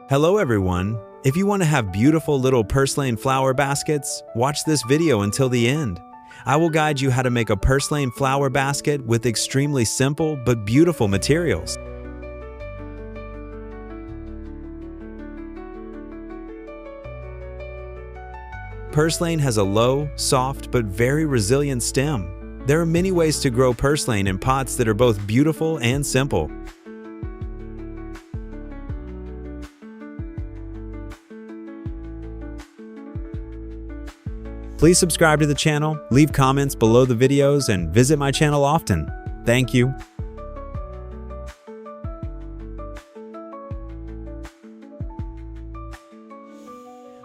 Hello everyone! If you want to have beautiful little purslane flower baskets, watch this video until the end. I will guide you how to make a purslane flower basket with extremely simple but beautiful materials. Purslane has a low, soft, but very resilient stem. There are many ways to grow purslane in pots that are both beautiful and simple. Please subscribe to the channel, leave comments below the videos, and visit my channel often. Thank you.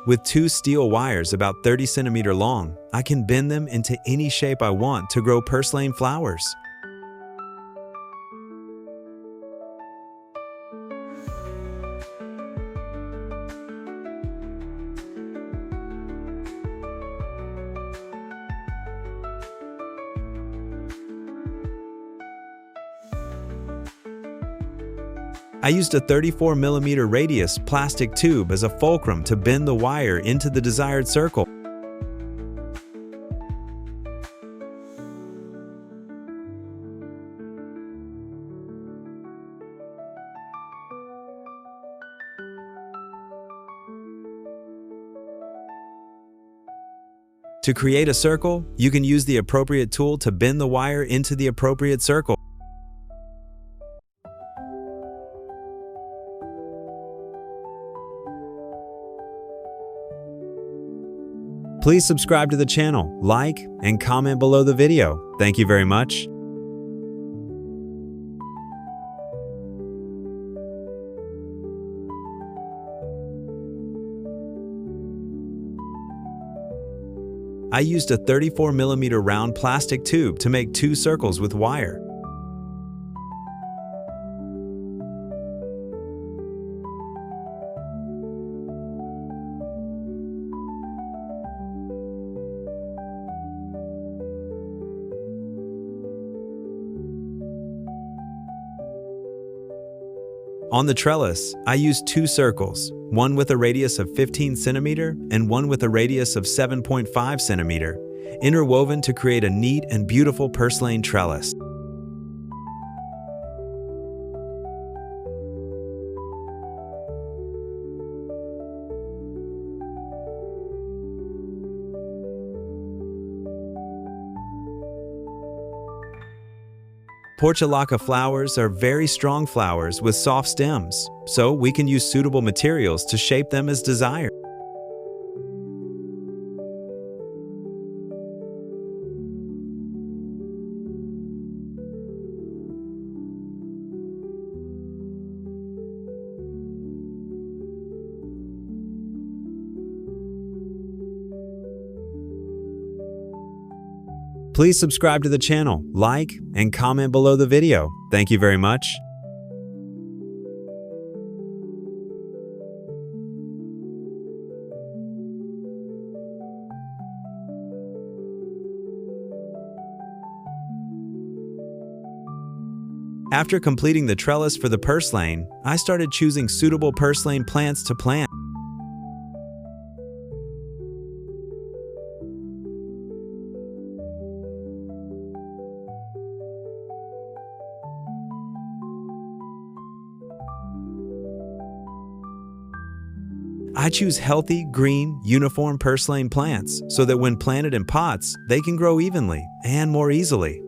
With two steel wires about 30 cm long, I can bend them into any shape I want to grow purslane flowers. I used a 34mm radius plastic tube as a fulcrum to bend the wire into the desired circle. To create a circle, you can use the appropriate tool to bend the wire into the appropriate circle. Please subscribe to the channel, like, and comment below the video. Thank you very much. I used a 34mm round plastic tube to make two circles with wire. On the trellis, I used two circles, one with a radius of 15 cm and one with a radius of 7.5 cm, interwoven to create a neat and beautiful purslane trellis. Portulaca flowers are very strong flowers with soft stems, so we can use suitable materials to shape them as desired. Please subscribe to the channel, like, and comment below the video. Thank you very much. After completing the trellis for the purslane, I started choosing suitable purslane plants to plant. I choose healthy, green, uniform purslane plants so that when planted in pots, they can grow evenly and more easily.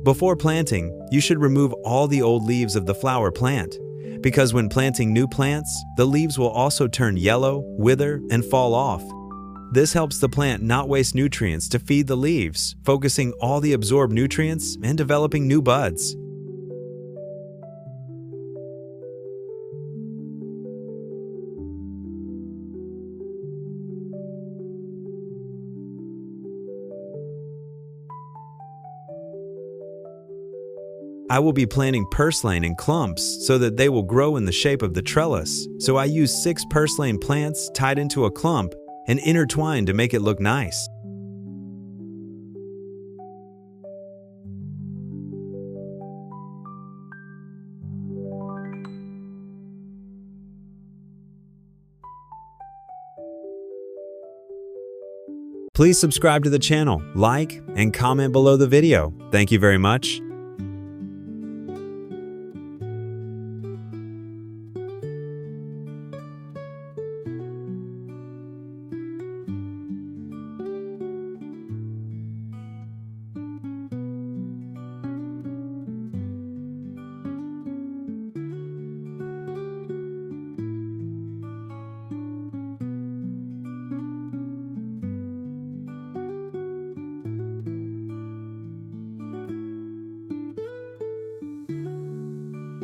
Before planting, you should remove all the old leaves of the flower plant, because when planting new plants, the leaves will also turn yellow, wither, and fall off. This helps the plant not waste nutrients to feed the leaves, focusing all the absorbed nutrients and developing new buds. I will be planting purslane in clumps so that they will grow in the shape of the trellis, so I use 6 purslane plants tied into a clump and intertwined to make it look nice. Please subscribe to the channel, like, and comment below the video. Thank you very much.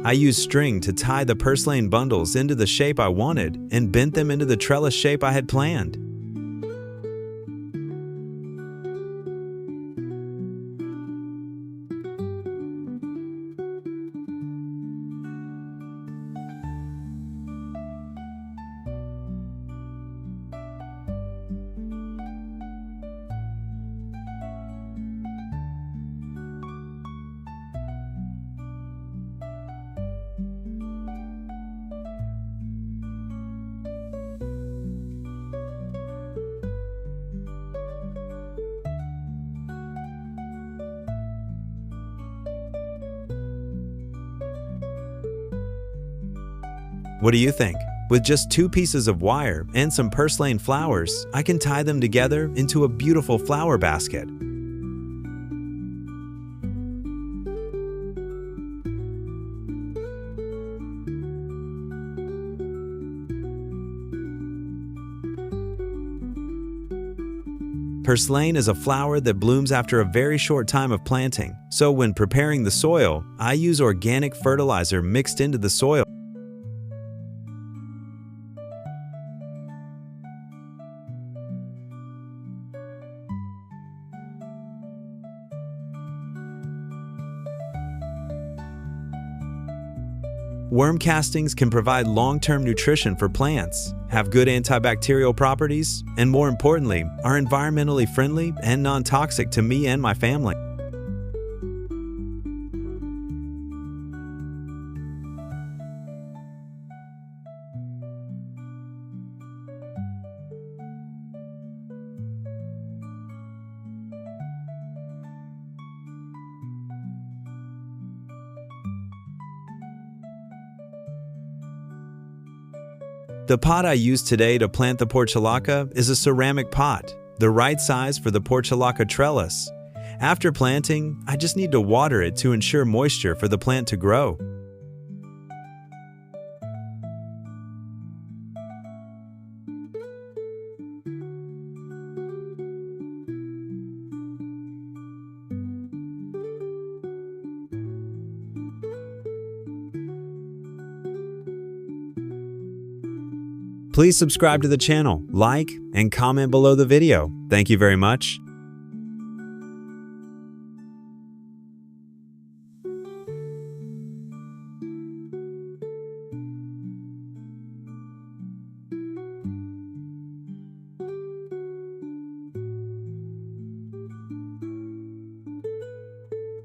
I used string to tie the purslane bundles into the shape I wanted and bent them into the trellis shape I had planned. What do you think? With just 2 pieces of wire and some purslane flowers, I can tie them together into a beautiful flower basket. Purslane is a flower that blooms after a very short time of planting, so when preparing the soil, I use organic fertilizer mixed into the soil. Worm castings can provide long-term nutrition for plants, have good antibacterial properties, and more importantly, are environmentally friendly and non-toxic to me and my family. The pot I used today to plant the Portulaca is a ceramic pot, the right size for the Portulaca trellis. After planting, I just need to water it to ensure moisture for the plant to grow. Please subscribe to the channel, like, and comment below the video. Thank you very much.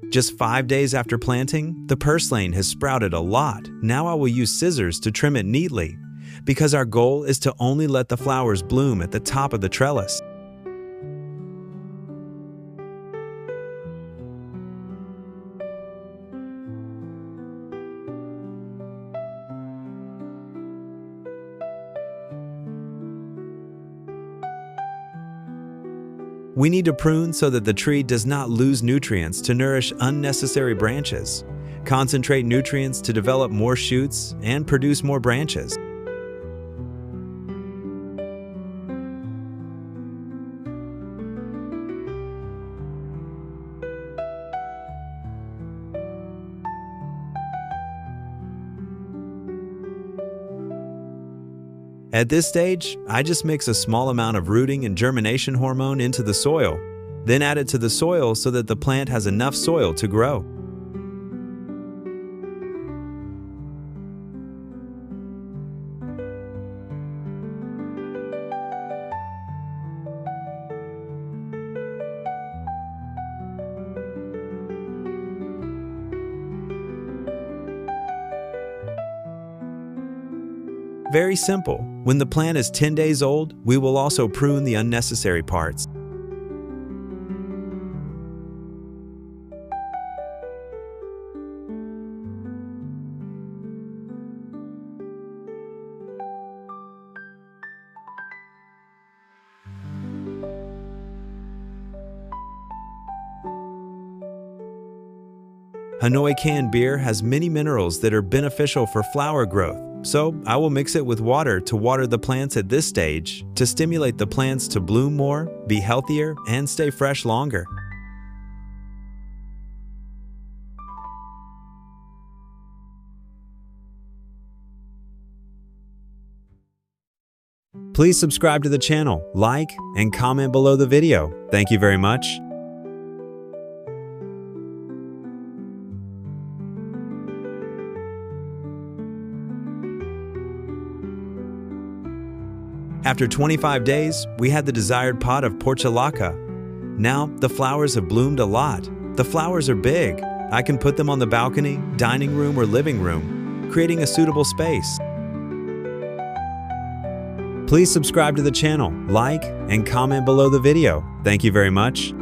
Just 5 days after planting, the purslane has sprouted a lot. Now I will use scissors to trim it neatly, because our goal is to only let the flowers bloom at the top of the trellis. We need to prune so that the tree does not lose nutrients to nourish unnecessary branches, concentrate nutrients to develop more shoots, and produce more branches. At this stage, I just mix a small amount of rooting and germination hormone into the soil, then add it to the soil so that the plant has enough soil to grow. Very simple. When the plant is 10 days old, we will also prune the unnecessary parts. Hanoi canned beer has many minerals that are beneficial for flower growth, so I will mix it with water to water the plants at this stage to stimulate the plants to bloom more, be healthier, and stay fresh longer. Please subscribe to the channel, like, and comment below the video. Thank you very much. After 25 days, we had the desired pot of Portulaca. Now, the flowers have bloomed a lot. The flowers are big. I can put them on the balcony, dining room, or living room, creating a suitable space. Please subscribe to the channel, like, and comment below the video. Thank you very much.